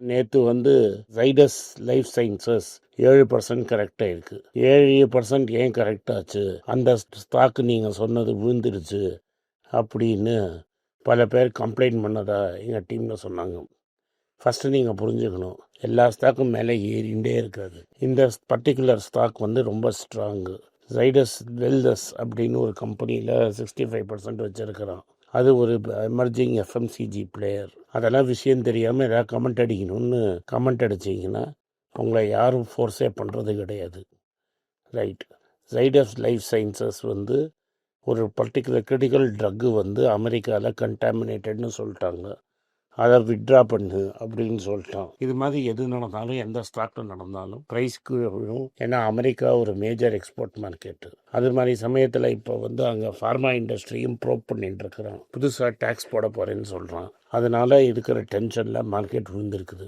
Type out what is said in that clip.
நேற்று வந்து Zydus life sciences 7% கரெக்டாக இருக்குது. 7% ஏன் கரெக்டாச்சு, அந்த ஸ்டாக்கு நீங்கள் சொன்னது விழுந்துடுச்சு அப்படின்னு பல பேர் கம்ப்ளைண்ட் பண்ணதா எங்கள் டீமில் சொன்னாங்க. ஃபஸ்ட்டு நீங்கள் புரிஞ்சுக்கணும், எல்லா ஸ்டாக்கும் மேலே ஏறிண்டே இருக்காது. இந்த பர்டிகுலர் ஸ்டாக் வந்து ரொம்ப ஸ்ட்ராங்கு. ஜைடஸ் வெல்தஸ் அப்படின்னு ஒரு கம்பெனியில் 65% வச்சுருக்கிறான். அது ஒரு எமர்ஜிங் எஃப்எம்சிஜி பிளேயர். அதெல்லாம் விஷயம் தெரியாமல் ஏதாவது கமெண்ட் அடிக்கணும்னு கமெண்ட் அடிச்சிங்கன்னா உங்களை யாரும் ஃபோர்ஸே பண்ணுறது கிடையாது. ரைட். ஜைடஸ் லைஃப் சயின்சஸ் வந்து ஒரு பர்டிகுலர் கிரிட்டிக்கல் ட்ரக்கு வந்து அமெரிக்காவில் கண்டாமினேட்டட்னு சொல்லிட்டாங்க. அதை விட்ரா பண்ணு அப்படின்னு சொல்லிட்டான். இது மாதிரி எது நடந்தாலும், எந்த ஸ்டாக்கில் நடந்தாலும் ப்ரைஸ்க்கு விழும். ஏன்னா அமெரிக்கா ஒரு மேஜர் எக்ஸ்போர்ட் மார்க்கெட்டு. அது மாதிரி சமயத்தில் இப்போ வந்து அங்கே ஃபார்மா இண்டஸ்ட்ரியும் ப்ரோப் பண்ணிட்டு இருக்கிறான். புதுசாக டேக்ஸ் போட போகிறேன்னு சொல்கிறான். அதனால் இருக்கிற டென்ஷனில் மார்க்கெட் விழுந்திருக்குது.